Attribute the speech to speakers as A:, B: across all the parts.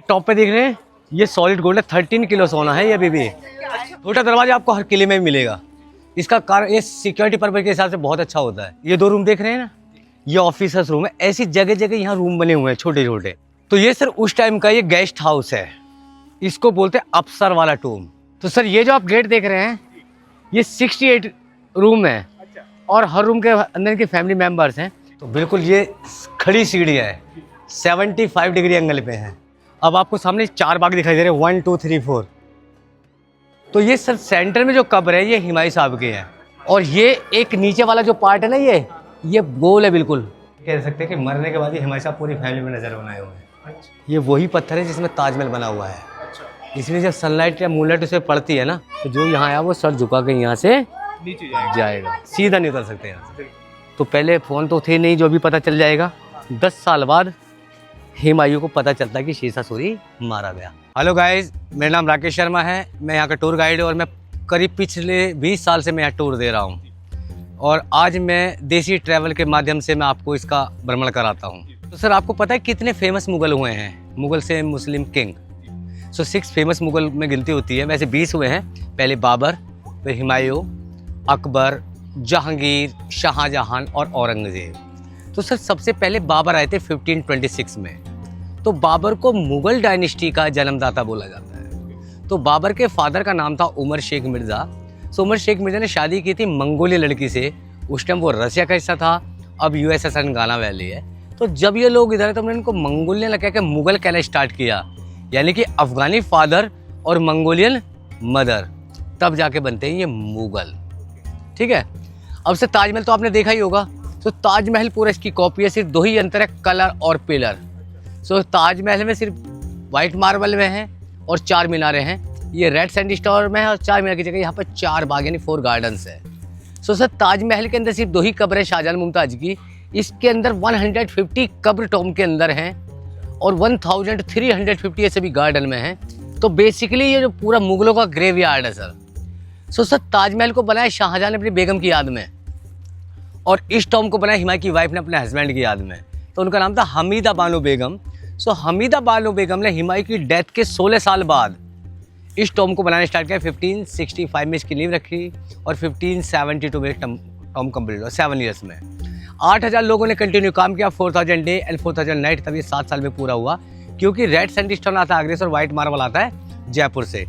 A: Top पे देख रहे हैं, ये सॉलिड गोल्ड है, 13 किलो सोना है ये अभी भी। छोटा दरवाजा आपको हर किले में मिलेगा। इसका कारण ये सिक्योरिटी पर्पज के हिसाब से बहुत अच्छा होता है। ये 2 रूम देख रहे हैं ना, ये ऑफिसर्स रूम है। ऐसी जगह जगह यहाँ रूम बने हुए हैं छोटे छोटे। तो ये सर उस टाइम का ये गेस्ट हाउस है, इसको बोलते हैं अफसर वाला टूम। तो सर ये जो आप गेट देख रहे हैं, ये 68 रूम है और हर रूम के अंदर के फैमिली मेंबर्स हैं। तो बिल्कुल ये खड़ी सीढ़ियाँ है, 75 डिग्री एंगल पे है। अब आपको सामने 4 बाग दिखाई दे रहे हैं, 1 2 3 4। तो ये सर सेंटर में जो कब्र है ये हिमायू साहब के है। और ये एक नीचे वाला जो पार्ट है ना, ये गोल है बिल्कुल। कह सकते हैं कि मरने के बाद ही हिमायू साहब पूरी फैमिली में नजर बनाए हुए हैं। ये वही पत्थर है जिसमें ताजमहल बना हुआ है। इसलिए जब सनलाइट या मूनलाइट उसे पड़ती है ना, तो जो यहाँ आया वो सर झुका के यहाँ से नीचे जाएगा, सीधा नहीं उतर सकते यहाँ से। तो पहले फ़ोन तो थे नहीं जो भी पता चल जाएगा। 10 साल बाद हिमायू को पता चलता है कि शीशा सूरी मारा गया। हेलो गाइस, मेरा नाम राकेश शर्मा है, मैं यहाँ का टूर गाइड और मैं करीब पिछले 20 साल से मैं यहाँ टूर दे रहा हूँ। और आज मैं देसी ट्रैवल के माध्यम से मैं आपको इसका भ्रमण कराता हूँ। तो सर आपको पता है कितने फेमस मुगल हुए हैं, मुगल से मुस्लिम किंग। 6 फेमस मुगल में गिनती होती है, वैसे 20 हुए हैं। पहले बाबर, फिर हिमायू, अकबर, जहांगीर, शाहजहां और औरंगजेब। तो सर सबसे पहले बाबर आए थे 1526 में। तो बाबर को मुगल डायनेस्टी का जन्मदाता बोला जाता है। तो बाबर के फादर का नाम था उमर शेख मिर्ज़ा। तो उमर शेख मिर्ज़ा ने शादी की थी मंगोलिया लड़की से। उस टाइम वो रसिया का हिस्सा था, अब यूएसएसआर गाना वैली है। तो जब ये लोग इधर है तो हमने इनको मंगोलियन लगा के मुगल कहना स्टार्ट किया, यानी कि अफगानी फादर और मंगोलियन मदर, तब जाके बनते हैं ये मुगल। ठीक है। अब से ताजमहल तो आपने देखा ही होगा। तो ताजमहल पूरा इसकी कॉपी है, सिर्फ 2 ही अंतर है, कलर और पिलर। सो ताजमहल में सिर्फ वाइट मार्बल में है और 4 मीनारें हैं। ये रेड सैंडस्टोन में है और 4 मीनार की जगह यहाँ पर 4 बाग यानी 4 गार्डन्स है। सो सर ताजमहल के अंदर सिर्फ 2 ही कब्र है शाहजहां मुमताज की। इसके अंदर 150 कब्र टॉम के अंदर हैं और 1350 ऐसे भी गार्डन में हैं। तो बेसिकली ये जो पूरा मुगलों का ग्रेवयार्ड है सर। सो सर ताजमहल को बनाया शाहजहां ने अपनी बेगम की याद में, और इस टॉम को बनाया हिमायू की वाइफ ने अपने हस्बैंड की याद में। तो उनका नाम था हमीदा बानो बेगम। सो हमीदा बानो बेगम ने हिमायू की डेथ के 16 साल बाद इस टॉम को बनाना स्टार्ट किया। 1565 में इसकी नींव रखी और 1572 में टॉम कंप्लीट हुआ 7 ईयर्स में। 8000 लोगों ने कंटिन्यू काम किया, 4000 डे एंड 4000 नाइट, तब ये 7 साल में पूरा हुआ। क्योंकि रेड सैंडस्टोन आता है आगरा से और व्हाइट मार्बल आता है जयपुर से।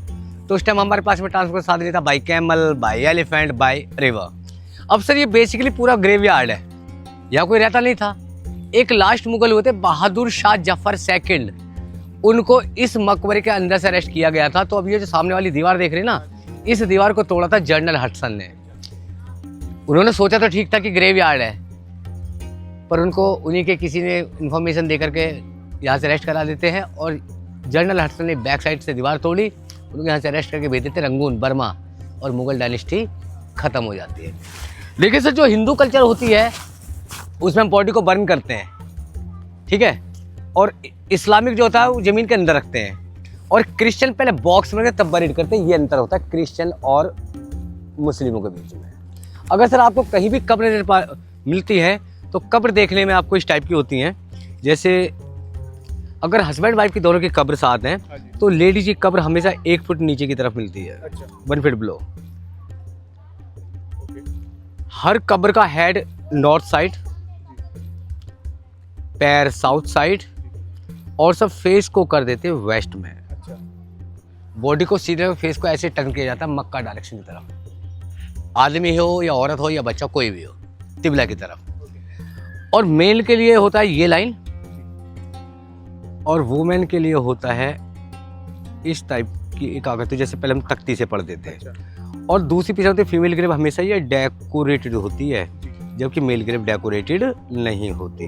A: तो उस टाइम हमारे पास में ट्रांसपोर्ट साधन नहीं था, by camel, by elephant, by river. अब सर ये बेसिकली पूरा ग्रेवयार्ड है, यहाँ कोई रहता नहीं था। एक लास्ट मुगल हुए थे बहादुर शाह जफर सेकंड, उनको इस मकबरे के अंदर से अरेस्ट किया गया था। तो अब ये जो सामने वाली दीवार देख रहे हैं ना, इस दीवार को तोड़ा था जनरल हडसन ने। उन्होंने सोचा तो ठीक था कि ग्रेवयार्ड है, पर उनको उन्हीं के किसी ने इन्फॉर्मेशन दे करके यहाँ से अरेस्ट करा देते हैं और जनरल हडसन ने बैक साइड से दीवार तोड़ी, उनको यहाँ से अरेस्ट करके भेज देते रंगून, बर्मा, और मुगल डायनेस्टी खत्म हो जाती है। देखिए सर जो हिंदू कल्चर होती है उसमें हम बॉडी को बर्न करते हैं, ठीक है, और इस्लामिक जो होता है वो ज़मीन के अंदर रखते हैं, और क्रिश्चियन पहले बॉक्स में तब बरीड करते हैं। ये अंतर होता है क्रिश्चियन और मुस्लिमों के बीच में। अगर सर आपको कहीं भी कब्र मिलती है तो कब्र देखने में आपको इस टाइप की होती हैं। जैसे अगर हस्बैंड वाइफ की दोनों की कब्र साथ हैं तो लेडीज की कब्र हमेशा 1 फुट नीचे की तरफ मिलती है। अच्छा। 1 फीट बिलो। हर कब्र का हेड नॉर्थ साइड, पैर साउथ साइड, और सब फेस को कर देते हैं वेस्ट में। अच्छा। बॉडी को सीधे फेस को ऐसे टर्न किया जाता है मक्का डायरेक्शन की तरफ, आदमी हो या औरत हो या बच्चा कोई भी हो, तिबला की तरफ। और मेल के लिए होता है ये लाइन, और वुमेन के लिए होता है इस टाइप की एक आकृति, जैसे पहले हम तख्ती से पढ़ देते हैं। अच्छा। और दूसरी पीछे होती है फीमेल ग्रेव, हमेशा ये डेकोरेटेड होती है, जबकि मेल ग्रेव डेकोरेटेड नहीं होती।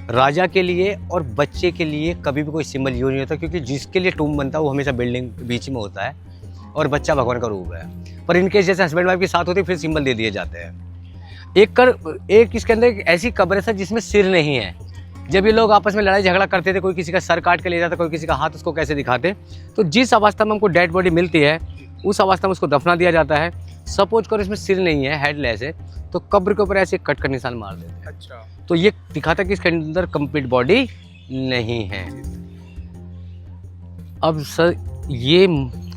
A: राजा के लिए और बच्चे के लिए कभी भी कोई सिंबल यूज नहीं होता, क्योंकि जिसके लिए टूम बनता है वो हमेशा बिल्डिंग बीच में होता है और बच्चा भगवान का रूप है। पर इनके जैसे हस्बैंड वाइफ के साथ होते फिर सिंबल दे दिए जाते हैं। एक इसके अंदर एक ऐसी कब्र है सर जिसमें सिर नहीं है। जब ये लोग आपस में लड़ाई झगड़ा करते थे, कोई किसी का सर काट के ले जाता, कोई किसी का हाथ, उसको कैसे दिखाते। तो जिस अवस्था में हमको डेड बॉडी मिलती है उस अवस्था में उसको दफना दिया जाता है। सपोज करो इसमें सिर नहीं है, हेडलेस है, तो कब्र के ऊपर ऐसे कट का निशान मार देते हैं। अच्छा। तो ये दिखाता है कि इसके अंदर कंप्लीट बॉडी नहीं है। अब सर ये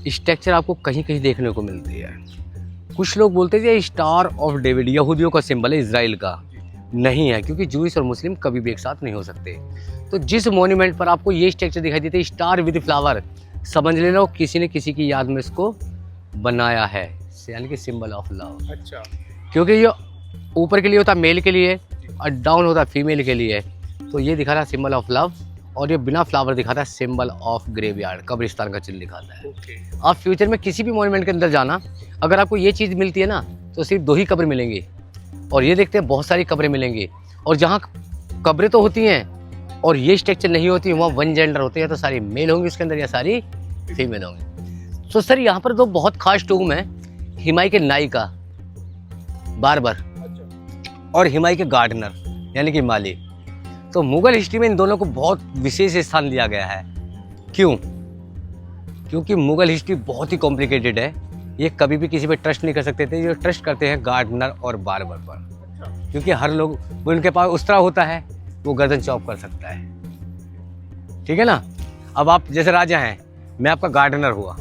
A: स्ट्रक्चर आपको कहीं कहीं देखने को मिलती है। कुछ लोग बोलते हैं ये स्टार ऑफ डेविड यहूदियों का सिंबल है, इजराइल का नहीं है, क्योंकि जूइश और मुस्लिम कभी भी एक साथ नहीं हो सकते। तो जिस मॉन्यूमेंट पर आपको ये स्ट्रक्चर दिखाई देते है स्टार विद फ्लावर, समझ लेना वो किसी ने किसी की याद में इसको बनाया है, यानी कि सिंबल ऑफ लव।
B: अच्छा,
A: क्योंकि ये ऊपर के लिए होता मेल के लिए और डाउन होता फीमेल के लिए। तो ये दिखा रहा सिंबल ऑफ लव, और ये बिना फ्लावर दिखाता है सिंबल ऑफ ग्रेवयार्ड, कब्रिस्तान का चिन्ह दिखाता है।
B: ओके।
A: आप फ्यूचर में किसी भी मॉन्यूमेंट के अंदर जाना, अगर आपको ये चीज़ मिलती है ना तो सिर्फ 2 ही कब्र मिलेंगी, और ये देखते हैं बहुत सारी कब्रें मिलेंगी। और जहाँ कब्रें तो होती हैं और ये स्ट्रक्चर नहीं होती वहाँ वन जेंडर होते हैं, तो सारी मेल होंगी उसके अंदर या सारी फीमेल होंगी। तो सर यहाँ पर 2 बहुत खास टूम है, हिमाई के नाई का बार्बर और हिमाई के गार्डनर यानी कि माली। तो मुगल हिस्ट्री में इन दोनों को बहुत विशेष स्थान दिया गया है। क्यों? क्योंकि मुगल हिस्ट्री बहुत ही कॉम्प्लिकेटेड है, ये कभी भी किसी पे ट्रस्ट नहीं कर सकते थे। ये ट्रस्ट करते हैं गार्डनर और बार्बर पर, क्योंकि हर लोग वो उनके पास उस तरह होता है वो गर्दन चॉप कर सकता है। ठीक है ना। अब आप जैसे राजा हैं, मैं आपका गार्डनर हुआ,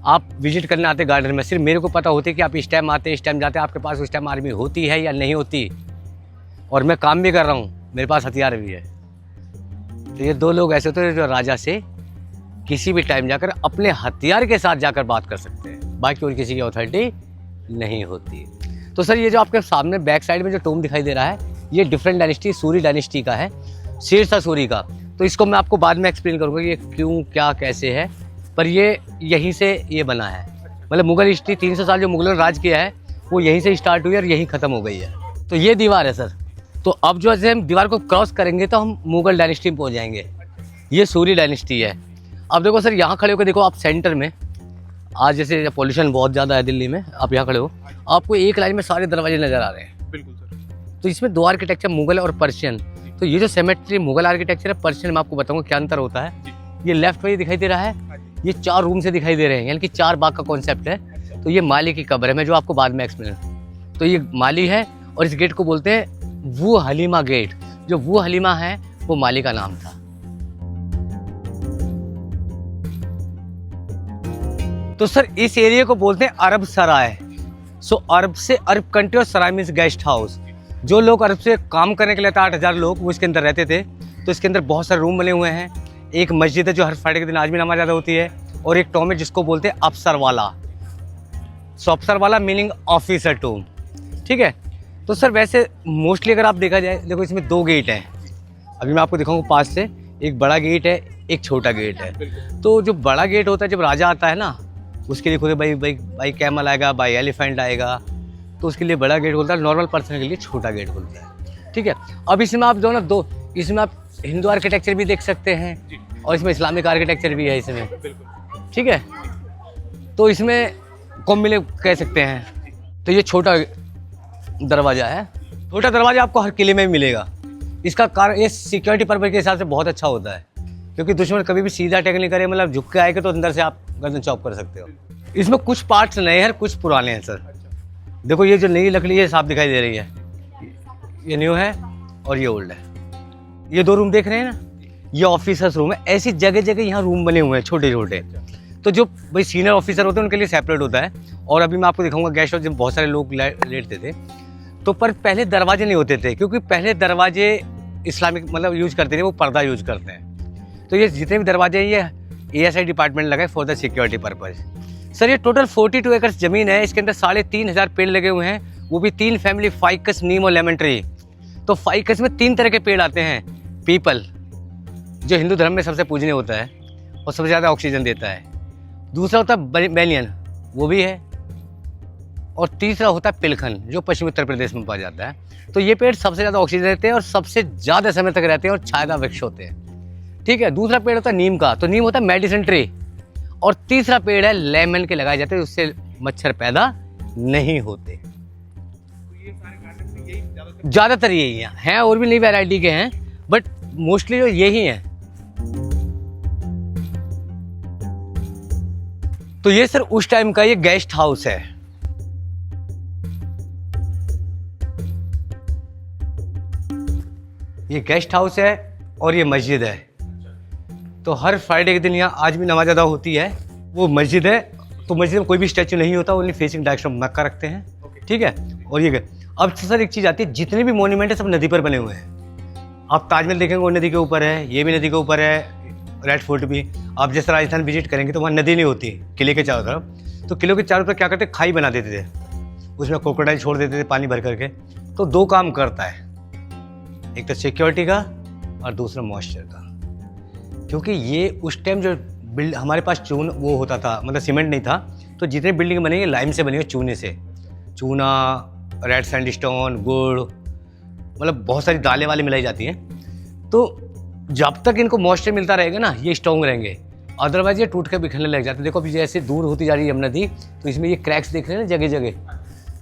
A: आप विजिट करने आते गार्डन में, सिर्फ मेरे को पता होती है कि आप इस टाइम आते इस टाइम जाते, आपके पास उस टाइम आर्मी होती है या नहीं होती, और मैं काम भी कर रहा हूँ, मेरे पास हथियार भी है। तो ये 2 लोग ऐसे होते हैं जो राजा से किसी भी टाइम जाकर अपने हथियार के साथ जाकर बात कर सकते हैं, बाकी और किसी की अथॉरिटी नहीं होती। तो सर ये जो आपके सामने बैक साइड में जो टोम दिखाई दे रहा है, ये डिफरेंट डायनेस्टी सूरी डायनेस्टी का है, शेरशाह सूरी का। तो इसको मैं आपको बाद में एक्सप्लेन करूँगा कि ये क्यों क्या कैसे है, पर ये यहीं से ये बना है। मतलब मुगल हिस्ट्री 300 साल जो मुगलों ने राज किया है वो यहीं से स्टार्ट हुई और यहीं ख़त्म हो गई है। तो ये दीवार है सर। तो अब जो है हम दीवार को क्रॉस करेंगे तो हम मुगल डायनेस्टी में पहुँच जाएंगे। ये सूरी डायनेस्टी है। अब देखो सर यहाँ खड़े होकर देखो आप सेंटर में, आज जैसे पॉल्यूशन बहुत ज़्यादा है दिल्ली में, आप यहाँ खड़े हो, आपको एक लाइन में सारे दरवाजे नज़र आ रहे हैं।
B: बिल्कुल सर।
A: तो इसमें 2 आर्किटेक्चर मुगल और पर्शियन। तो ये जो सेमेट्री मुगल आर्किटेक्चर है, पर्शियन में आपको बताऊंगा क्या अंतर होता है। ये लेफ्ट में ये दिखाई दे रहा है, ये 4 रूम से दिखाई दे रहे हैं, यानी कि 4 बाग का कॉन्सेप्ट है। तो ये माली की कब्र है, मैं जो आपको बाद में एक्सप्लेन। तो ये माली है और इस गेट को बोलते हैं वो हलीमा गेट। जो वो हलीमा है वो माली का नाम था। तो सर इस एरिया को बोलते हैं अरब सराय। सो अरब से अरब कंट्री और सराय मीन्स गेस्ट हाउस। जो लोग अरब से काम करने के लिए 8,000 लोग वो इसके अंदर रहते थे। तो इसके अंदर बहुत सारे रूम बने हुए हैं। एक मस्जिद है जो हर फ्राइडे के दिन आज भी नमाज अदा होती है, और एक टॉम है जिसको बोलते हैं अफसर वाला। सो अफसर वाला मीनिंग ऑफिसर टूम। ठीक है। तो सर वैसे मोस्टली अगर आप देखा जाए, देखो इसमें 2 गेट हैं। अभी मैं आपको दिखाऊंगा पास से, एक बड़ा गेट है एक छोटा गेट है। तो जो बड़ा गेट होता है जब राजा आता है ना उसके लिए खुद भाई कैमल आएगा, भाई एलिफेंट आएगा, तो उसके लिए बड़ा गेट खुलता है। नॉर्मल पर्सन के लिए छोटा गेट खुलता है। ठीक है। अब इसमें आप जो ना 2, इसमें आप हिंदू आर्किटेक्चर भी देख सकते हैं और इसमें इस्लामिक आर्किटेक्चर भी है इसमें। ठीक है। तो इसमें कॉम्बिने कह सकते हैं। तो ये छोटा दरवाज़ा है। छोटा दरवाज़ा आपको हर किले में मिलेगा। इसका कारण ये सिक्योरिटी पर्पज के हिसाब से बहुत अच्छा होता है, क्योंकि दुश्मन कभी भी सीधा अटैक नहीं करे, मतलब झुक के आएगा तो अंदर से आप गर्दन चॉप कर सकते हो। इसमें कुछ पार्ट्स नए हैं, कुछ पुराने हैं सर। देखो ये जो नई लकड़ी है साफ दिखाई दे रही है, ये न्यू है और ये ओल्ड है। ये 2 रूम देख रहे हैं ना, ये ऑफिसर्स रूम है। ऐसी जगह जगह यहाँ रूम बने हुए हैं छोटे छोटे। तो जो भाई सीनियर ऑफिसर होते हैं उनके लिए सेपरेट होता है। और अभी मैं आपको दिखाऊंगा गेस्ट हाउस जब बहुत सारे लोग लेटते थे। तो पर पहले दरवाजे नहीं होते थे, क्योंकि पहले दरवाजे इस्लामिक मतलब यूज करते थे, वो पर्दा यूज करते हैं। तो ये जितने भी दरवाजे हैं ये ASI डिपार्टमेंट लगा है for the security purpose. Sir ये टोटल 42 एकड़ ज़मीन है। इसके अंदर 3,500 पेड़ लगे हुए हैं, वो भी 3 फैमिली, फाइकस, नीम और लेमन ट्री। तो फाइकस में 3 तरह के पेड़ आते हैं। पीपल जो हिंदू धर्म में सबसे पूजनीय होता है और सबसे ज़्यादा ऑक्सीजन देता है। दूसरा होता है बेनियन, वो भी है। और तीसरा होता है पिलखन जो पश्चिमी उत्तर प्रदेश में पाया जाता है। तो ये पेड़ सबसे ज़्यादा ऑक्सीजन देते हैं और सबसे ज़्यादा समय तक रहते हैं और छायादार वृक्ष होते हैं। ठीक है। दूसरा पेड़ होता है नीम का, तो नीम होता है मेडिसिन ट्री। और तीसरा पेड़ है लेमन के लगाए जाते हैं, उससे मच्छर पैदा नहीं होते। ज़्यादातर यही हैं, और भी नई वैरायटी के हैं, बट मोस्टली जो यही हैं। तो ये सर उस टाइम का ये गेस्ट हाउस है। ये गेस्ट हाउस है और ये मस्जिद है। तो हर फ्राइडे के दिन यहाँ आज भी नमाज अदा होती है। वो मस्जिद है, तो मस्जिद में कोई भी स्टैचू नहीं होता, ओनली फेसिंग डायरेक्शन मक्का रखते हैं, ठीक है। और ये अब सर एक चीज़ आती है, जितने भी मोन्यूमेंट है सब नदी पर बने हुए हैं। आप ताजमहल देखेंगे वो नदी के ऊपर है, ये भी नदी के ऊपर है, रेड फोर्ट भी। आप जैसे राजस्थान विजिट करेंगे तो वहाँ नदी नहीं होती किले के चारों तरफ, तो किलों के चारों तरफ क्या करते, खाई बना देते थे, उसमें क्रोकोडाइल छोड़ देते थे पानी भर करके। तो दो काम करता है, एक तो सिक्योरिटी का और दूसरा मॉइस्चर का, क्योंकि ये उस टाइम जो हमारे पास चून वो होता था, मतलब सीमेंट नहीं था, तो जितने बिल्डिंग बनी है लाइम से बनी है, चूने से, चूना, रेड सैंडस्टोन, गुड़, मतलब बहुत सारी दालें वाले मिलाई जाती हैं। तो जब तक इनको मॉइस्चर मिलता रहेगा ना ये स्ट्रॉन्ग रहेंगे, अदरवाइज ये टूट कर बिखरने लग जाते हैं। देखो अभी जैसे दूर होती जा रही है यमुना नदी, तो इसमें ये क्रैक्स दिख रहे हैं ना जगह जगह।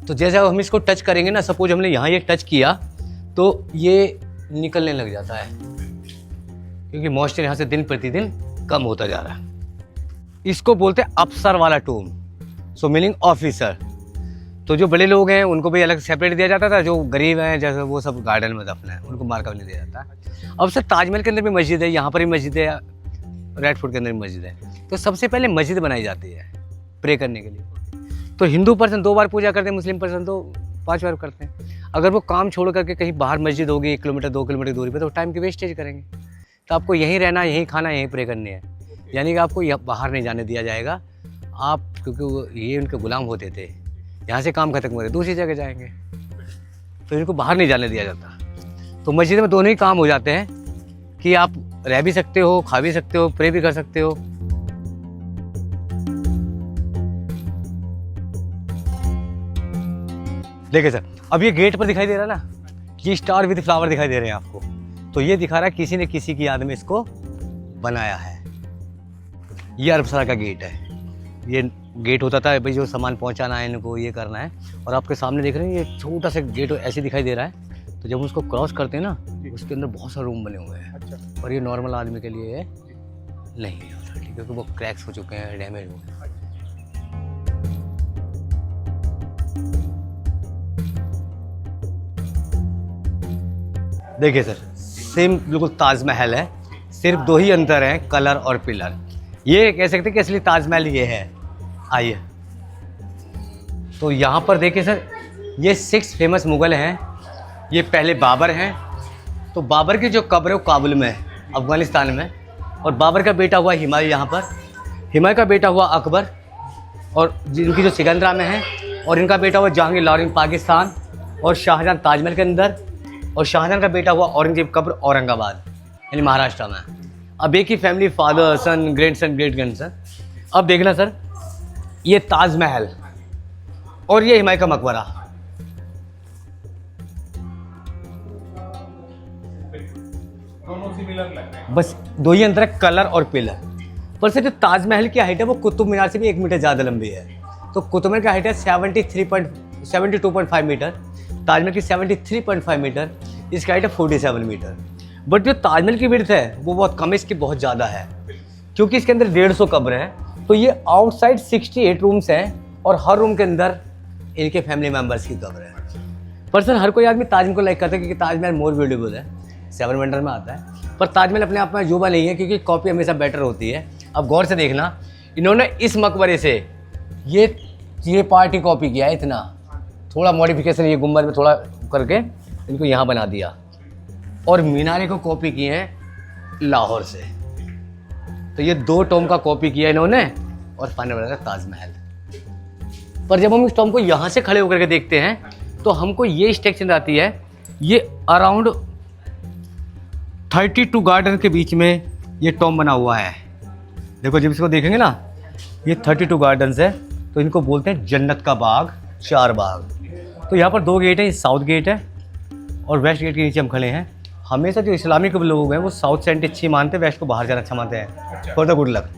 A: तो जैसे हम इसको टच करेंगे ना, सपोज हमने यहाँ ये टच किया तो ये निकलने लग जाता है, क्योंकि मॉइस्चर यहाँ से दिन प्रतिदिन कम होता जा रहा है। इसको बोलते हैं अफसर वाला टूम, सो मीनिंग ऑफिसर। तो जो बड़े लोग हैं उनको भी अलग सेपरेट दिया जाता था, जो गरीब हैं जैसे वो सब गार्डन में दफन है, उनको मार्का नहीं दिया जाता। अब सर ताजमहल के अंदर भी मस्जिद है, यहाँ पर भी मस्जिद है, रेड फोर्ट के अंदर भी मस्जिद है। तो सबसे पहले मस्जिद बनाई जाती है प्रे करने के लिए। तो हिंदू पर्सन 2 बार पूजा करते हैं, मुस्लिम पर्सन तो 5 बार करते हैं। अगर वो काम छोड़ करके कहीं बाहर मस्जिद होगी 1 किलोमीटर 2 किलोमीटर दूरी पर, तो टाइम की वेस्टेज करेंगे। तो आपको यहीं रहना, यहीं खाना, यहीं प्रे करनी है, यानी कि आपको बाहर नहीं जाने दिया जाएगा। आप क्योंकि ये उनके गुलाम होते थे, यहाँ से काम खत्म हो गए दूसरी जगह जाएंगे, तो इनको बाहर नहीं जाने दिया जाता। तो मस्जिद में दोनों ही काम हो जाते हैं कि आप रह भी सकते हो, खा भी सकते हो, प्रे भी कर सकते हो। देखिए सर, अब ये गेट पर दिखाई दे रहा है ना, ये स्टार विद फ्लावर दिखाई दे रहे हैं आपको, तो ये दिखा रहा है किसी ने किसी की याद में इसको बनाया है। ये अरबसरा का गेट है, ये गेट होता था भाई जो सामान पहुंचाना है इनको, ये करना है। और आपके सामने देख रहे हैं ये छोटा सा गेट ऐसे दिखाई दे रहा है, तो जब उसको क्रॉस करते हैं ना, उसके अंदर बहुत सारे रूम बने हुए हैं। अच्छा। और ये नॉर्मल आदमी के लिए नहीं होता, ठीक है, क्योंकि वो क्रैक्स हो चुके हैं, डैमेज हो गए। देखिए सर, सेम बिल्कुल ताजमहल है, सिर्फ 2 ही अंतर है, कलर और पिलर। ये कह सकते हैं कि असली ताजमहल ये है। आइए, तो यहाँ पर देखिए सर, ये 6 फेमस मुगल हैं। ये पहले बाबर हैं, तो बाबर की जो कब्र है वो काबुल में है, अफ़गानिस्तान में। और बाबर का बेटा हुआ हिमायू यहाँ पर, हिमायू का बेटा हुआ अकबर, और जिनकी जो सिकंदरा में है, और इनका बेटा हुआ जहांगीर लाहौर पाकिस्तान, और शाहजहां ताजमहल के अंदर, और शाहजहां का बेटा हुआ औरंगजेब कब्र औरंगाबाद यानी महाराष्ट्र में। अब एक ही फैमिली, फादर सन ग्रेट सन ग्रेट ग्रैंडसन। अब देखना सर, ये ताजमहल और ये हिमायू का मकबरा,
B: दोनों सिमिलर लग रहे हैं,
A: बस 2 ही अंतर है, कलर और पिलर। पर सर जो ताजमहल की हाइट है वो कुतुब मीनार से भी 1 मीटर ज़्यादा लंबी है। तो कुतुब मीनार की हाइट है 72.5 मीटर, ताजमहल की 73.5 मीटर, इसकी हाइट है 47 मीटर। बट जो ताजमहल की विड्थ है वो बहुत कम है, इसकी बहुत ज़्यादा है, क्योंकि इसके अंदर 150 कब्र हैं। तो ये आउटसाइड 68 रूम्स हैं, और हर रूम के अंदर इनके फैमिली मेम्बर्स की कब्र है। पर सर हर कोई आदमी ताजमहल को लाइक करता है, क्योंकि ताजमहल मोर ब्यूटीफुल है, 7 वंडर में आता है। पर ताजमहल अपने आप में अजूबा नहीं है, क्योंकि कॉपी हमेशा बेटर होती है। अब गौर से देखना, इन्होंने इस मकबरे से ये पार्टी कॉपी किया है, इतना थोड़ा मॉडिफिकेशन ये गुंबद में थोड़ा करके इनको यहाँ बना दिया, और मीनारे को कॉपी किए हैं लाहौर से। तो ये 2 टॉम का कॉपी किया इन्होंने, और फाइनल बनाया ताजमहल। पर जब हम इस टॉम को यहाँ से खड़े होकर के देखते हैं तो हमको ये स्ट्रक्चर आती है, ये अराउंड 32 गार्डन के बीच में ये टॉम बना हुआ है। देखो जब इसको देखेंगे ना, ये 32 गार्डन्स है, तो इनको बोलते हैं जन्नत का बाग, 4 बाग। तो यहाँ पर 2 गेट हैं, साउथ गेट है और वेस्ट गेट के नीचे हम खड़े हैं। हमेशा जो इस्लामिक लोग हैं वो साउथ सेंट अच्छी मानते हैं, वेस्ट को बाहर जाना अच्छा मानते हैं, फॉर द गुड लक।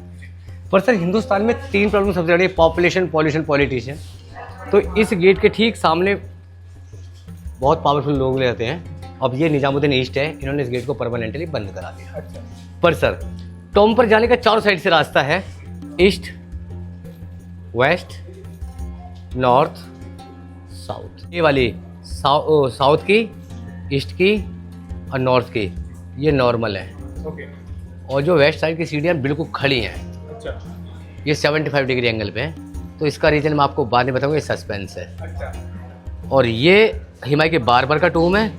A: पर सर हिंदुस्तान में 3 प्रॉब्लम सबसे बड़ी, पॉपुलेशन, पॉल्यूशन, पॉलिटिशियन। तो इस गेट के ठीक सामने बहुत पावरफुल लोग रहते हैं। अब ये निजामुद्दीन ईस्ट है, इन्होंने इस गेट को परमानेंटली बंद करा दिया। पर सर टॉम पर जाने का 4 साइड से रास्ता है, ईस्ट, वेस्ट, नॉर्थ, साउथ। ये वाली साउथ की, ईस्ट की और नॉर्थ की, ये नॉर्मल है।
B: ओके।
A: और जो वेस्ट साइड की सीढ़ियाँ बिल्कुल खड़ी हैं,
B: अच्छा
A: ये 75 डिग्री एंगल पे है। तो इसका रीज़न मैं आपको बाद में बताऊँगा, ये सस्पेंस है।
B: अच्छा
A: और ये हिमाई के बार्बर का टूम है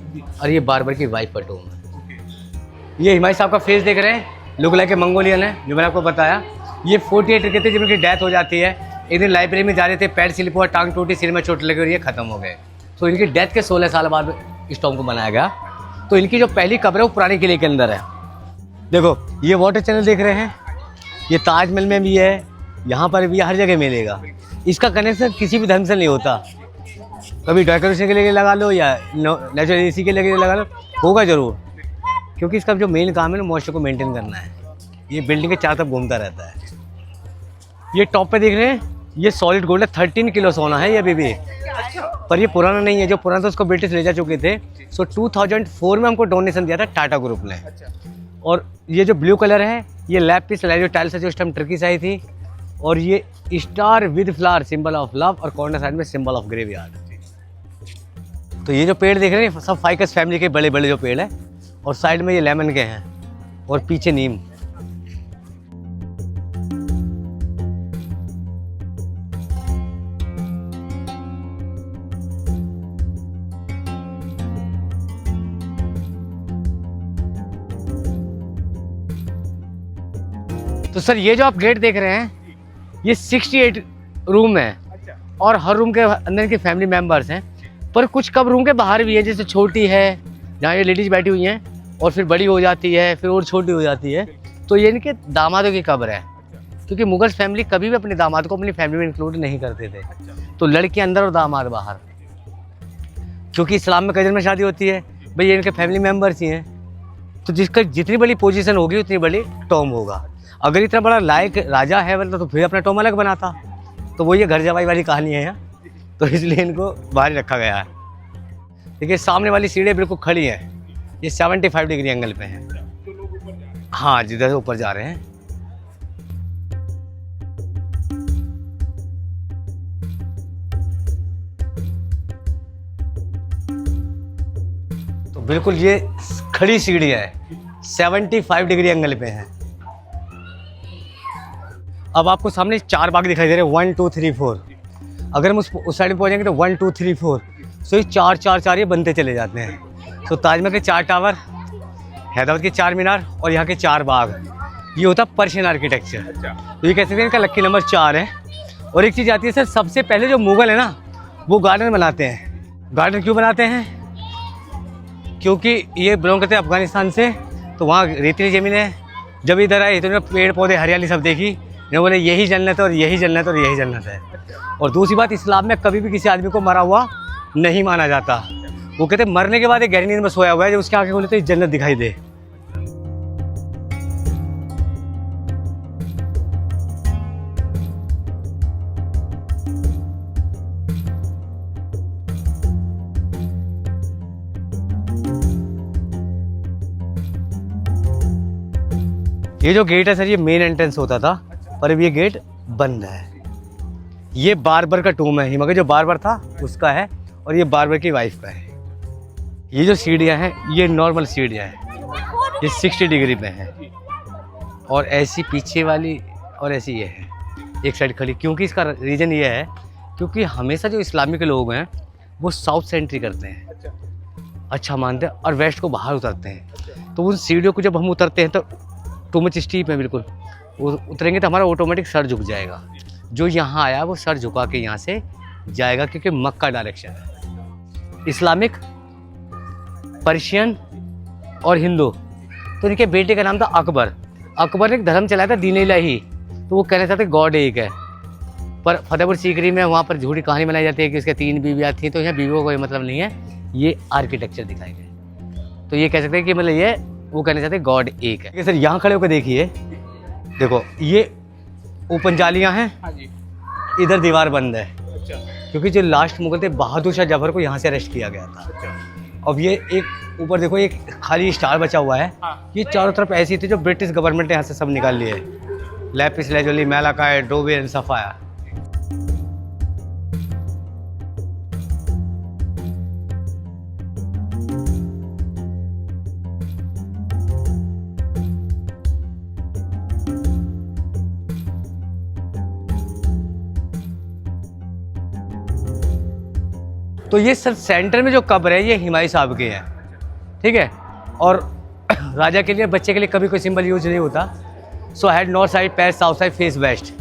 A: और ये बार्बर की वाइफ का टूम है।
B: ओके
A: ये हिमाई साहब का फेस देख रहे हैं, लुक लाइक ए मंगोलियन है, जो मैंने आपको बताया। ये 48 के थे जब उनकी डेथ हो जाती है। एक दिन लाइब्रेरी में जा रहे थे, पैर स्लिप हुआ, टांग टूटी, सिर में चोट लगी और ये खत्म हो गए। तो इनकी डेथ के 16 साल बाद इस टॉम को बनाया गया। तो इनकी जो पहली कब्र है वो पुराने किले के अंदर है। देखो ये वाटर चैनल देख रहे हैं, ये ताजमहल में भी है, यहाँ पर भी, हर जगह मिलेगा। इसका कनेक्शन किसी भी धर्म से नहीं होता। कभी डेकोरेशन के लिए लगा लो या नेचुरल एसी के लिए लगा लो, होगा ज़रूर, क्योंकि इसका जो मेन काम है ना मॉइस्चर को मेंटेन करना है। ये बिल्डिंग के चारों तरफ घूमता रहता है। ये टॉप पे देख रहे हैं, ये सॉलिड गोल्ड है, 13 किलो सोना है ये अभी भी। पर ये पुराना नहीं है, जो पुराना था उसको ब्रिटिश ले जा चुके थे। सो 2004 में हमको डोनेशन दिया था टाटा ग्रुप ने। और ये जो ब्लू कलर है, ये लैपिस lazuli टाइल्स है, जो उस टाइम टर्की से आई थी। और ये star with flower, symbol of love, और कॉर्नर साइड में सिंबल ऑफ ग्रेवयार्ड। तो ये जो पेड़ देख रहे हैं सब फाइकस फैमिली के बड़े बड़े जो पेड़ है, और साइड में ये लेमन के हैं, और पीछे नीम। तो सर ये जो आप गेट देख रहे हैं, ये 68 रूम है, और हर रूम के अंदर के फैमिली मेंबर्स हैं। पर कुछ कब रूम के बाहर भी है, जैसे छोटी है जहाँ ये लेडीज बैठी हुई हैं, और फिर बड़ी हो जाती है, फिर और छोटी हो जाती है। तो ये इनके दामादों की कब्र है, क्योंकि मुगल फैमिली कभी भी अपने दामाद को अपनी फैमिली में इंक्लूड नहीं करते थे। तो लड़की अंदर और दामाद बाहर, क्योंकि इस्लाम में कजन में शादी होती है भाई, ये इनके फैमिली मेम्बर्स ही हैं। तो जिसका जितनी बड़ी पोजीशन होगी उतनी बड़ी टॉम होगा। अगर इतना बड़ा लायक राजा है मतलब, तो फिर अपना टॉम अलग बनाता। तो वो ये घर जवाई वाली कहानी है यहाँ, तो इसलिए इनको बाहर ही रखा गया है। देखिए सामने वाली सीढ़ियाँ बिल्कुल खड़ी हैं, ये 75 डिग्री एंगल पे हैं। हाँ जिधर ऊपर जा रहे हैं। तो बिल्कुल ये खड़ी सीढ़ियाँ है, 75 डिग्री एंगल पे है। अब आपको सामने 4 बाग दिखाई दे रहे हैं, 1 2 3 4। अगर हम उस साइड में पहुँचेंगे तो 1 2 3 4, सो ये 4 4 4 ये बनते चले जाते हैं। तो ताजमहल के 4 टावर, हैदराबाद के 4 मीनार, और यहाँ के 4 बाग, ये होता है पर्शियन आर्किटेक्चर। तो ये कह सकते हैं इनका लकी नंबर 4 है। और एक चीज़ आती है सर, सबसे पहले जो मुगल है ना, वो गार्डन बनाते हैं। गार्डन क्यों बनाते हैं? क्योंकि ये बिलोंग करते हैं अफगानिस्तान से, तो वहाँ रेतीली ज़मीन है। जब इधर आए तो पेड़ पौधे हरियाली सब देखी, इन्होंने बोले यही जन्नत है, और यही जन्नत, और यही जन्नत है। और दूसरी बात, इस्लाम में कभी भी किसी आदमी को मरा हुआ नहीं माना जाता। वो कहते मरने के बाद एक गहरी नींद में सोया हुआ है, जब उसके आंखें खोले तो जन्नत दिखाई दे। ये जो गेट है सर, ये मेन एंट्रेंस होता था, पर अब ये गेट बंद है। ये बार्बर का टूम है, हिमा का जो बार्बर था उसका है, और ये बार्बर की वाइफ का है। ये जो सीढ़ियाँ हैं, ये नॉर्मल सीढ़ियाँ हैं, ये 60 डिग्री पे है, और ऐसी पीछे वाली और ऐसी ये है एक साइड खड़ी। क्योंकि इसका रीज़न ये है, क्योंकि हमेशा जो इस्लामिक लोग हैं वो साउथ से एंट्री करते हैं, अच्छा मानते हैं, और वेस्ट को बाहर उतरते हैं। तो उन सीढ़ियों को जब हम उतरते हैं तो टू मच स्टीप है बिल्कुल, वो उतरेंगे तो हमारा ऑटोमेटिक सर झुक जाएगा। जो यहाँ आया वो सर झुका के यहाँ से जाएगा, क्योंकि मक्का डायरेक्शन है। इस्लामिक, पर्शियन और हिंदू। तो इनके बेटे का नाम था अकबर। अकबर ने एक धर्म चलाया था दीन इलाही, तो वो कहना चाहते गॉड एक है। पर फतेहपुर सीकरी में वहाँ पर झूठी कहानी बनाई जाती है कि उसके 3 बीवियाँ थी, तो यहाँ बीवियों का कोई मतलब नहीं है, ये आर्किटेक्चर दिखाए गए। तो ये कह सकते हैं कि मतलब ये वो कहना चाहते गॉड एक है। सर यहाँ खड़े होकर देखिए, देखो ये ओपन जालियाँ हैं, इधर दीवार बंद है, क्योंकि जो लास्ट मुगल थे बहादुर शाह जफर को यहाँ से अरेस्ट किया गया था। अब ये एक ऊपर देखो एक खाली स्टार बचा हुआ है, ये चारों तरफ ऐसी थी जो ब्रिटिश गवर्नमेंट ने यहाँ से सब निकाल लिए। लैपिस lazuli, मैलाकाई, डोबे एंड सफायर। तो ये सर सेंटर में जो कब्र है ये हुमायूं साहब के हैं, ठीक है। और राजा के लिए, बच्चे के लिए कभी कोई सिंबल यूज नहीं होता। सो हेड नॉर्थ साइड, पैर साउथ साइड, फेस वेस्ट।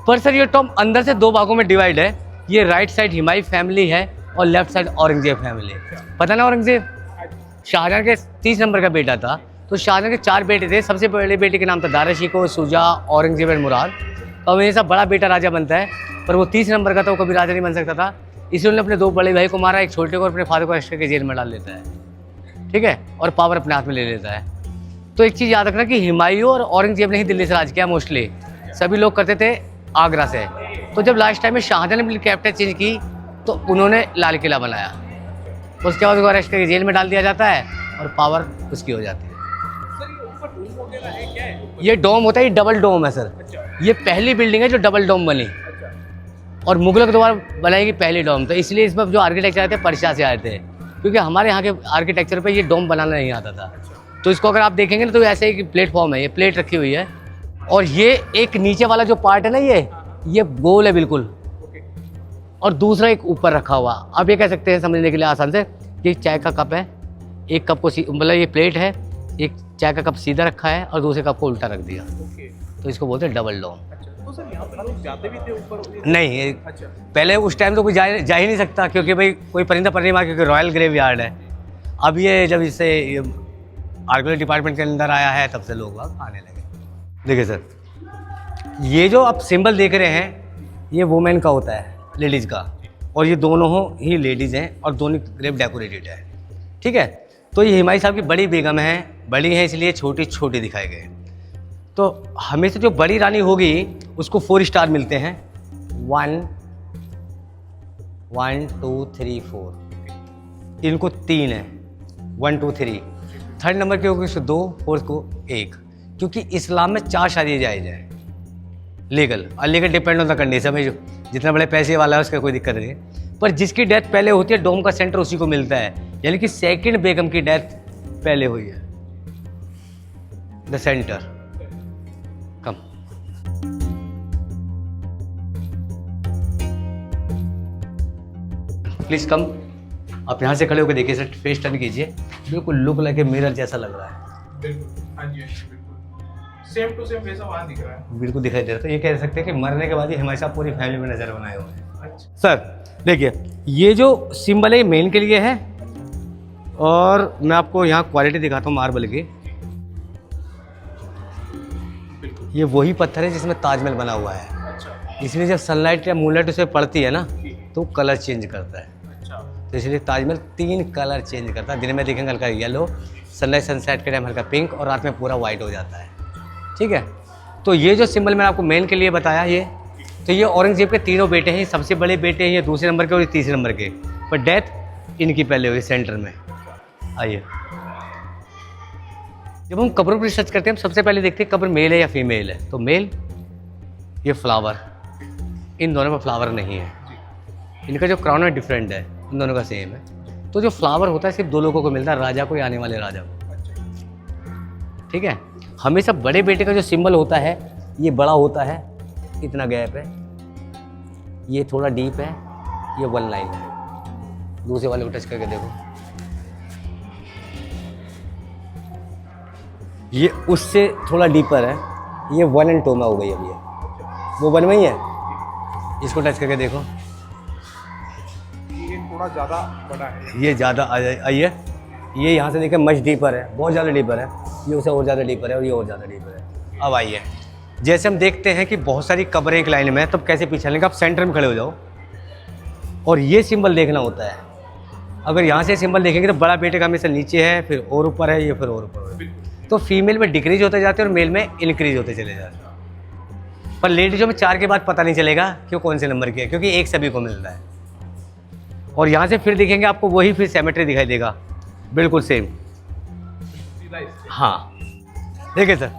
A: पर सर ये टॉम अंदर से दो भागों में डिवाइड है। ये राइट साइड हुमायूं फैमिली है और लेफ्ट साइड औरंगजेब फैमिली। पता ना, औरंगजेब शाहजहां के 30 नंबर का बेटा था। तो शाहजहां के 4 बेटे थे। सबसे बड़े बेटे के नाम था दारा शिकोह, शुजा, औरंगजेब और मुराद। तो हमेशा बड़ा बेटा राजा बनता है, पर वो 30 नंबर का था, वो कभी राजा नहीं बन सकता था। इसलिए उन्होंने अपने 2 बड़े भाई को मारा, एक छोटे को, और अपने फादर को अरेस्ट करके जेल में डाल देता है, ठीक है, और पावर अपने हाथ में ले लेता है। तो एक चीज़ याद रखना कि हुमायूं और औरंगजेब ने ही दिल्ली से राज किया मोस्टली, सभी लोग करते थे आगरा से। तो जब लास्ट टाइम में शाहजहां ने अपनी कैपिटल चेंज की तो उन्होंने लाल किला बनाया। उसके बाद उसको अरेस्ट करके जेल में डाल दिया जाता है और पावर उसकी हो जाती है।
B: सर ये ऊपर डोम वगैरह है, क्या है?
A: ये डोम होता है, ये डबल डोम है सर। ये पहली बिल्डिंग है जो डबल डोम बनी, और मुगलों के द्वारा बनाई गई पहली डोम। तो इसलिए इसमें जो आर्किटेक्चर आए थे पर्शिया से आए थे, क्योंकि हमारे यहाँ के आर्किटेक्चर पे ये डोम बनाना नहीं आता था। तो इसको अगर आप देखेंगे ना तो ऐसे एक प्लेटफॉर्म है, ये प्लेट रखी हुई है, और ये एक नीचे वाला जो पार्ट है ना ये गोल है बिल्कुल, और दूसरा एक ऊपर रखा हुआ। आप ये कह सकते हैं समझने के लिए आसान से कि चाय का कप है, एक कप को मतलब ये प्लेट है, एक चाय का कप सीधा रखा है और दूसरे कप को उल्टा रख दिया। तो इसको बोलते हैं डबल डोम।
B: तो सर यहाँ पर लोग जाते भी थे ऊपर?
A: नहीं, पहले उस टाइम तो कोई जा ही नहीं सकता, क्योंकि भाई कोई परिंदा पर नहीं मार, क्योंकि रॉयल ग्रेव यार्ड है। अब ये जब इससे आर्कियोलॉजी डिपार्टमेंट के अंदर आया है तब से लोग आने लगे। देखिए सर, ये जो आप सिंबल देख रहे हैं ये वुमेन का होता है, लेडीज़ का, और ये दोनों ही लेडीज़ हैं और दोनों ग्रेव डेकोरेटेड है, ठीक है। तो ये हुमायूं साहब की बड़ी बेगम है, बड़ी है इसलिए छोटी छोटी दिखाए गए। तो हमेशा जो बड़ी रानी होगी उसको 4 स्टार मिलते हैं, 1 1 2 3 4। इनको 3 है, 1 2 3। 3rd नंबर के होगी उसको 2, 4th को 1, क्योंकि इस्लाम में 4 शादी जायज़ है, लीगल। और legal depend on the condition में, जो जितना बड़े पैसे वाला है उसका कोई दिक्कत नहीं है। पर जिसकी डेथ पहले होती है डोम का सेंटर उसी को मिलता है, यानी कि 2nd बेगम की डेथ पहले हुई है। The centre come. Please come. आप यहाँ से खड़े होकर देखिए सर, फेस टर्न कीजिए, बिल्कुल लुक लाइक ए मिरर जैसा लग रहा है।
B: बिल्कुल, हाँ जी, बिल्कुल सेम टू सेम वैसा वहाँ दिख रहा है,
A: बिल्कुल दिखाई दे रहा है। तो ये कह सकते हैं कि मरने के बाद ही हमेशा पूरी फैमिली में नजर बनाए हुए हैं।
B: अच्छा
A: सर देखिए, ये जो सिंबल है मेन के लिए है, और मैं आपको यहाँ क्वालिटी दिखाता हूँ मार्बल की। ये वही पत्थर है जिसमें ताजमहल बना हुआ है।
B: अच्छा
A: इसलिए जब सनलाइट या मूनलाइट उस पर पड़ती है ना तो कलर चेंज करता है।
B: अच्छा,
A: तो इसलिए ताजमहल 3 कलर चेंज करता है। दिन में देखेंगे हल्का येलो, सनलाइट सनसेट के टाइम हल्का पिंक, और रात में पूरा वाइट हो जाता है, ठीक है। तो ये जो सिंबल मैंने आपको मेन के लिए बताया, ये औरंगजेब के 3 बेटे हैं। सबसे बड़े बेटे हैं, ये 2 नंबर के और ये 3 नंबर के, पर डेथ इनकी पहले हुई सेंटर में। आइए, जब हम कब्रों पर रिसर्च करते हैं हम सबसे पहले देखते हैं कब्र मेल है या फीमेल है। तो मेल, ये फ्लावर, इन दोनों में फ्लावर नहीं है। इनका जो क्राउन है डिफरेंट है, इन दोनों का सेम है। तो जो फ्लावर होता है सिर्फ 2 लोगों को मिलता है, राजा को या आने वाले राजा को, ठीक है। हमेशा बड़े बेटे का जो सिंबल होता है ये बड़ा होता है, इतना गैप है, ये थोड़ा डीप है, ये 1 लाइन है। दूसरे वाले को टच करके देखो, ये उससे थोड़ा डीपर है, ये 1 और 2 में हो गई अभी, वो 1 में ही है। इसको टच करके देखो,
B: ये थोड़ा ज़्यादा बड़ा है,
A: ये ज़्यादा आइए, ये यहाँ से देखिए मच डीपर है, बहुत ज़्यादा डीपर है, ये उसे और ज़्यादा डीपर है, और ये और ज़्यादा डीपर है। अब आइए, जैसे हम देखते हैं कि बहुत सारी कब्रें एक लाइन में है, तब कैसे पीछे लेंगे, आप सेंटर में खड़े हो जाओ और ये सिंबल देखना होता है। अगर यहाँ से सिंबल देखेंगे तो बड़ा बेटे का हमेशा नीचे है, फिर और ऊपर है, ये फिर और ऊपर है। तो फीमेल में डिक्रीज होते जाते हैं और मेल में इंक्रीज होते चले जाते हैं। पर लेडीजों में 4 के बाद पता नहीं चलेगा कि कौन से नंबर की है, क्योंकि 1 सभी को मिलता है। और यहाँ से फिर देखेंगे आपको वही फिर सिमेट्री दिखाई देगा, बिल्कुल सेम। हाँ देखिए सर,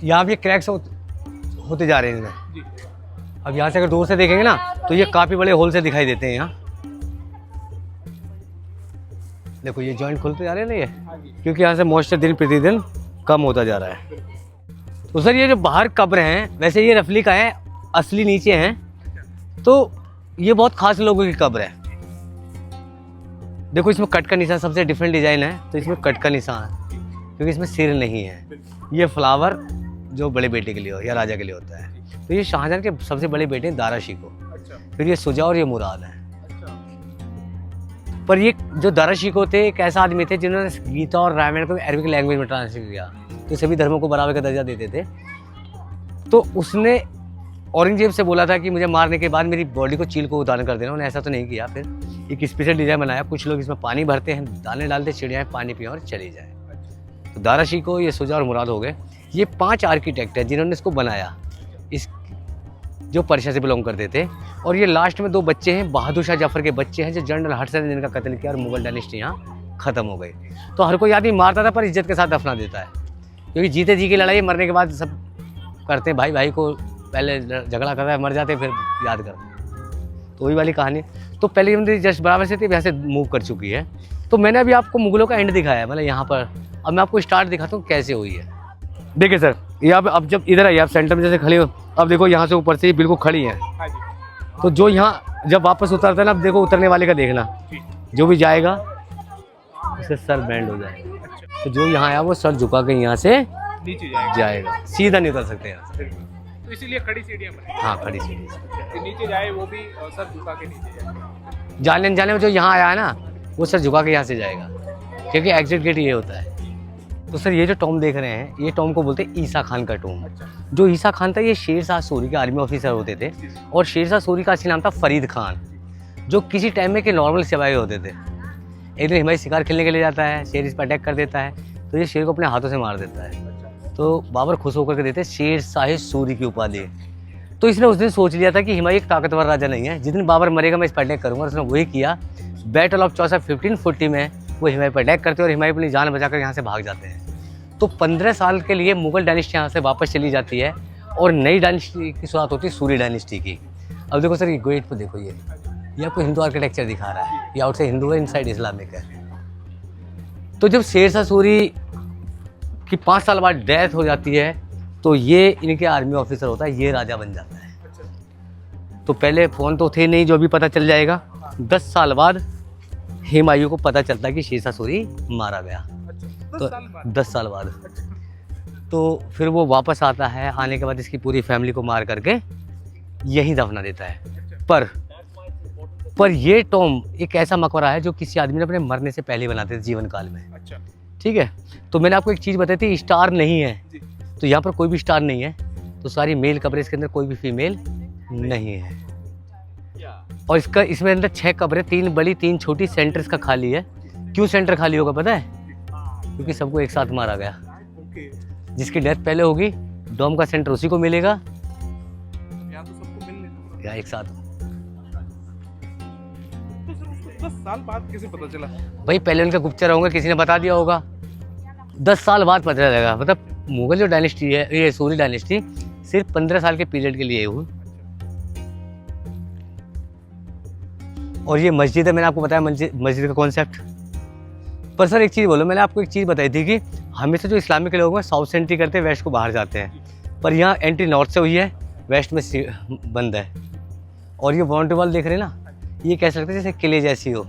A: यहाँ भी क्रैक्स होते जा रहे हैं इनमें। अब यहाँ से अगर दूर से देखेंगे ना तो ये काफ़ी बड़े होल से दिखाई देते हैं। यहाँ देखो ये जॉइंट खुलते जा रहे हैं ना ये, क्योंकि यहाँ से मॉइस्चर दिन प्रतिदिन कम होता जा रहा है। तो सर ये जो बाहर कब्र हैं, वैसे ये रफली का है, असली नीचे हैं। तो ये बहुत खास लोगों की कब्र है, देखो इसमें कट का निशान सबसे डिफरेंट डिजाइन है, तो इसमें कट का निशान है क्योंकि इसमें सिर नहीं है। ये फ्लावर जो बड़े बेटे के लिए हो या राजा के लिए होता है। तो ये शाहजहां के सबसे बड़े बेटे हैं दारा शिकोह, फिर ये शुजा और ये मुराद है। पर ये जो दारा शिकोह थे एक ऐसा आदमी थे जिन्होंने गीता और रामायण को अरबिक लैंग्वेज में ट्रांसलेट किया, तो सभी धर्मों को बराबर का दर्जा देते थे। तो उसने औरंगजेब से बोला था कि मुझे मारने के बाद मेरी बॉडी को चील को उतार कर देना, उन्होंने ऐसा तो नहीं किया। फिर एक स्पेशल डिजाइन बनाया, कुछ लोग इसमें पानी भरते हैं, दाने डालते, चिड़ियाएँ पानी पिए और चली जाए। तो दारा शिकोह, ये शुजा और मुराद हो गए। ये 5 आर्किटेक्ट हैं जिन्होंने इसको बनाया, इस जो पर्शिया से बिलोंग करते थे। और ये लास्ट में 2 बच्चे हैं, बहादुर शाह जफर के बच्चे हैं, जो जनरल हडसन ने जिनका कत्ल किया और मुगल डायनेस्टी यहाँ खत्म हो गई। तो हर कोई आदमी मारता था पर इज्जत के साथ दफना देता है, क्योंकि जीते जी की लड़ाई, मरने के बाद सब करते हैं, भाई भाई को पहले झगड़ा करता है, मर जाते फिर याद करते। तो वही वाली कहानी। तो पहले मंदिर जस्ट बराबर से थी, यहाँ से मूव कर चुकी है। तो मैंने अभी आपको मुगलों का एंड दिखाया है, मतलब यहाँ पर। अब मैं आपको स्टार्ट दिखाता हूँ कैसे हुई है। देखिए सर, यहाँ पे अब जब इधर आइए, आप सेंटर में जैसे खड़े हो, अब देखो यहाँ से ऊपर से बिल्कुल खड़ी है। तो जो यहाँ जब वापस उतरता है ना, अब देखो उतरने वाले का देखना, जो भी जाएगा उससे सर बैंड हो जाएगा। तो जो यहाँ आया वो सर झुका के यहाँ से
B: नीचे
A: जाएगा, सीधा नहीं उतर सकते यहाँ से।
B: तो इसीलिए खड़ी सीढ़ियाँ बनी।
A: हाँ, खड़ी सीढ़ी।
B: नीचे जाए वो भी सर झुका के नीचे जाए।
A: जाने जाने में जो यहाँ आया है ना, वो सर झुका के यहाँ से जाएगा, क्योंकि एग्जिट गेट ये होता है। तो सर ये जो टॉम देख रहे हैं, ये टॉम को बोलते हैं ईसा खान का टॉम। जो ईसा खान था, ये शेर शाह सूरी के आर्मी ऑफिसर होते थे, और शेर शाह सूरी का असली नाम था फरीद खान, जो किसी टाइम में के नॉर्मल सिपाही होते थे। एक दिन हिमायत शिकार खेलने के लिए जाता है, शेर इस पर अटैक कर देता है, तो ये शेर को अपने हाथों से मार देता है। तो बाबर खुश होकर के देते शेर शाह सूरी की उपाधि। तो इसने उस दिन सोच लिया था कि हिमायत एक ताकतवर राजा नहीं है, जिस दिन बाबर मरेगा मैं इस पर अटैक करूँगा। उसने वही किया। बैटल ऑफ चौसा 1540 में वो हिमायत पर अटैक करते हैं और हिमायत अपनी जान बचाकर यहाँ से भाग जाते हैं। तो 15 साल के लिए मुगल डायनेस्टी यहाँ से वापस चली जाती है और नई डायनेस्टी की शुरुआत होती है, सूरी डायनेस्टी की। अब देखो सर, ये गेट पर देखो, ये आपको हिंदू आर्किटेक्चर दिखा रहा है। ये आउट से हिंदू है, इनसाइड इस्लामिक है। तो जब शेर शाह सूरी की 5 साल बाद डेथ हो जाती है, तो ये इनके आर्मी ऑफिसर होता है, ये राजा बन जाता है। तो पहले फ़ोन तो थे नहीं, जो भी पता चल जाएगा। 10 साल बाद हुमायूं को पता चलता है कि शेर शाह सूरी मारा गया। तो 10 साल बाद तो फिर वो वापस आता है। आने के बाद इसकी पूरी फैमिली को मार करके यहीं दफना देता है। पर ये टॉम एक ऐसा मकबरा है जो किसी आदमी ने अपने मरने से पहले बनाते थे, जीवन काल में।
B: अच्छा,
A: ठीक है। तो मैंने आपको एक चीज़ बताई थी, स्टार नहीं है, तो यहाँ पर कोई भी स्टार नहीं है। तो सारी मेल कब्रें, इसके अंदर कोई भी फीमेल नहीं है। और इसमें अंदर 6 कब्रें, 3 बड़ी 3 छोटी, सेंटर इसका खाली है। क्यों सेंटर खाली होगा पता है? क्योंकि सबको एक साथ मारा गया। जिसकी डेथ पहले होगी, डोम का सेंटर उसी को मिलेगा,
B: यहाँ तो सबको मिलने
A: या एक साथ।
B: तो 10 साल बाद कैसे पता चला?
A: भाई पहले उनका गुप्तचर होंगे, किसी ने बता दिया होगा। 10 साल बाद पता चलेगा। मतलब मुगल जो डायनेस्टी है, ये सूरी डायनेस्टी सिर्फ 15 साल के पीरियड के लिए हुई। और ये मस्जिद है, मैंने आपको बताया मस्जिद का कॉन्सेप्ट। पर सर एक चीज़ बोलो, मैंने आपको एक चीज़ बताई थी कि हमेशा जो इस्लामिक के लोग हैं साउथ से एंट्री करते हैं, वेस्ट को बाहर जाते हैं। पर यहाँ एंट्री नॉर्थ से हुई है, वेस्ट में बंद है। और ये बाउंड्री वॉल देख रहे हैं ना, ये कैसा लगता है जैसे किले जैसी हो।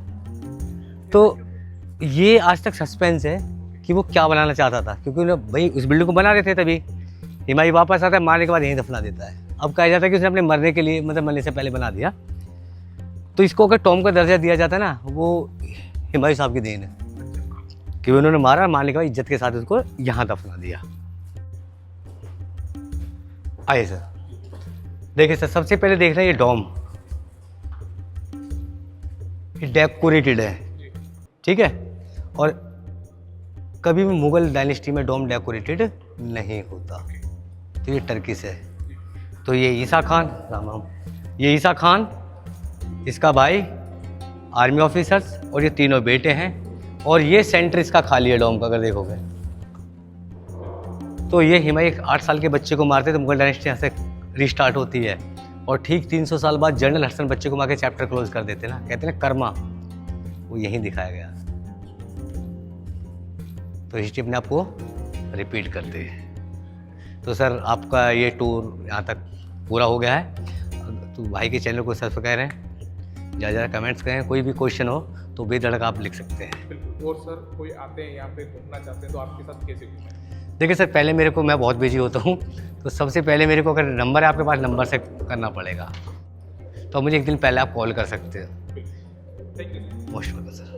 A: तो ये आज तक सस्पेंस है कि वो क्या बनाना चाहता था, क्योंकि उन्हें भाई उस बिल्डिंग को बना रहे थे। तभी हिमायू वापस आता है, मारने के बाद यहीं दफना देता है। अब कहा जाता है कि उसने अपने मरने के लिए, मतलब मरने से पहले बना दिया। तो इसको अगर टॉम का दर्जा दिया जाता है ना, वो हिमायू साहब की देन है कि उन्होंने मारा, मारने के बाद इज्जत के साथ उसको यहाँ दफना दिया। आइए सर, देखिए सर, सबसे पहले देख रहे हैं ये डोम, ये डेकोरेटेड है, ठीक है। और कभी भी मुगल डायनेस्टी में डोम डेकोरेटेड नहीं होता। तो ये टर्किश है। तो ये ईसा खान, राम, ये ईसा खान, इसका भाई, आर्मी ऑफिसर्स, और ये तीनों बेटे हैं। और ये सेंटर इसका खाली है डोम का, अगर देखोगे तो ये हिमायू 8 साल के बच्चे को मारते तो मुगल डायनेस्टी यहाँ से रिस्टार्ट होती है। और ठीक 300 साल बाद जनरल हडसन बच्चे को मार के चैप्टर क्लोज कर देते ना, कहते हैं कर्मा, वो यहीं दिखाया गया। तो हिस्ट्री अपने आप को रिपीट करते हैं। तो सर आपका ये टूर यहाँ तक पूरा हो गया है। तो भाई के चैनल को सब्सक्राइब करें, ज़्यादा ज़्यादा कमेंट्स करें, कोई भी क्वेश्चन हो तो बेधड़क आप लिख सकते हैं।
B: बिल्कुल। और सर कोई आते हैं यहाँ पे घूमना चाहते हैं तो आपके साथ कैसे घूमें?
A: देखिए सर, पहले मेरे को, मैं बहुत बिजी होता हूँ, तो सबसे पहले मेरे को अगर नंबर है आपके पास, नंबर से करना पड़ेगा, तो मुझे एक दिन पहले आप कॉल कर सकते हो।
B: बिल्कुल। Thank you sir.
A: Most welcome sir.